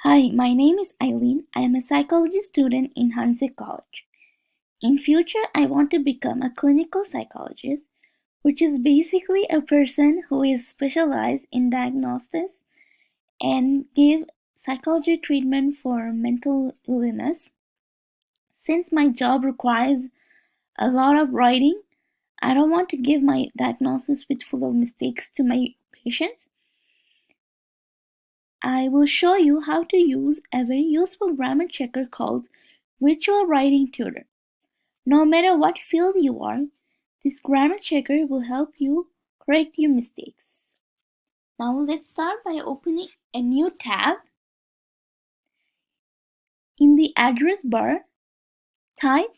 Hi, my name is Eileen. I am a psychology student in Hanse College. In future, I want to become a clinical psychologist, which is basically a person who is specialized in diagnosis and give psychology treatment for mental illness. Since my job requires a lot of writing, I don't want to give my diagnosis with full of mistakes to my patients. I will show you how to use a very useful grammar checker called Virtual Writing Tutor. No matter what field you are, this grammar checker will help you correct your mistakes. Now let's start by opening a new tab. In the address bar, type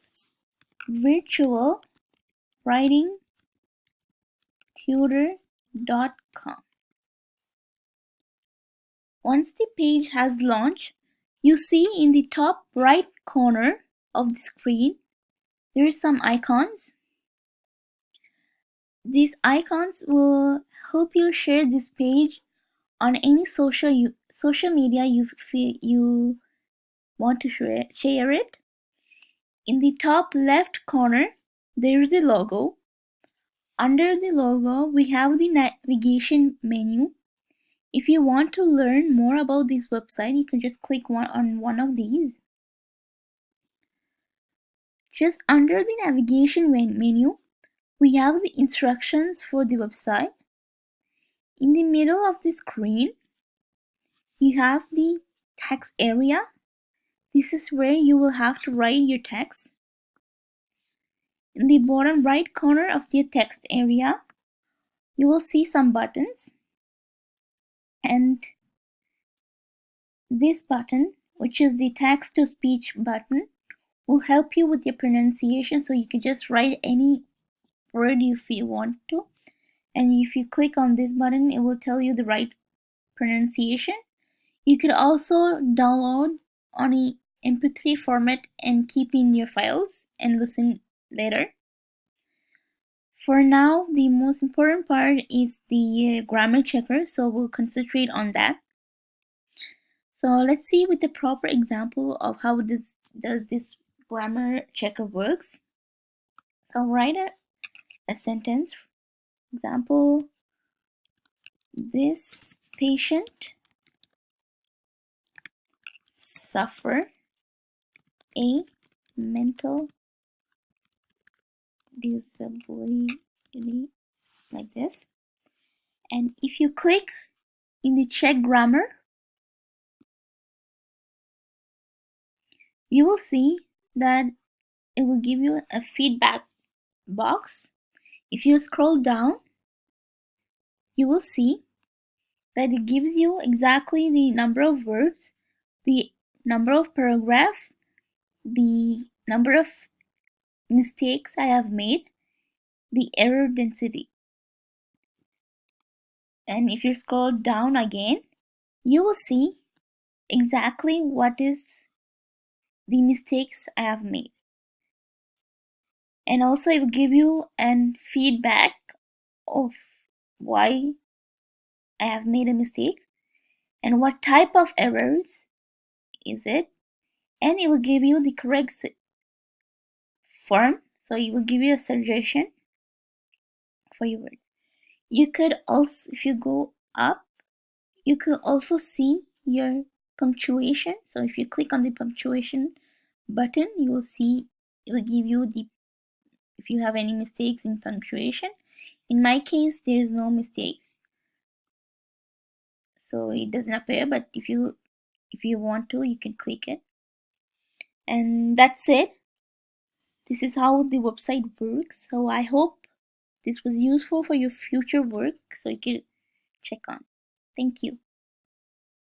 virtualwritingtutor.com. Once the page has launched, you see in the top right corner of the screen there are some icons. These icons will help you share this page on any social media you want to share it. In the top left corner, there is a logo. Under the logo, we have the navigation menu. If you want to learn more about this website, you can just click on one of these. Just under the navigation menu, we have the instructions for the website. In the middle of the screen, you have the text area. This is where you will have to write your text. In the bottom right corner of the text area, you will see some buttons. And this button, which is the text to speech button, will help you with your pronunciation, so you can just write any word if you want to. And if you click on this button, it will tell you the right pronunciation. You could also download on a MP3 format and keep in your files and listen later. For now, the most important part is the grammar checker, so we'll concentrate on that. So let's see with the proper example of how does this grammar checker works. So write a sentence. Example, this patient suffer a mental disability, like this. And if you click in the check grammar, you will see that it will give you a feedback box. If you scroll down, you will see that it gives you exactly the number of words, the number of paragraph, the number of mistakes I have made, the error density. And if you scroll down again, you will see exactly what is the mistakes I have made. And also it will give you an feedback of why I have made a mistake and what type of errors is it, and it will give you the correct form, so it will give you a suggestion for your words. You could also, if you go up, you could also see your punctuation. So if you click on the punctuation button, you will see it will give you the if you have any mistakes in punctuation. In my case, there is no mistakes, so it doesn't appear, but if you want to, you can click it. And that's it. This is how the website works. So I hope this was useful for your future work, so you can check on. Thank you.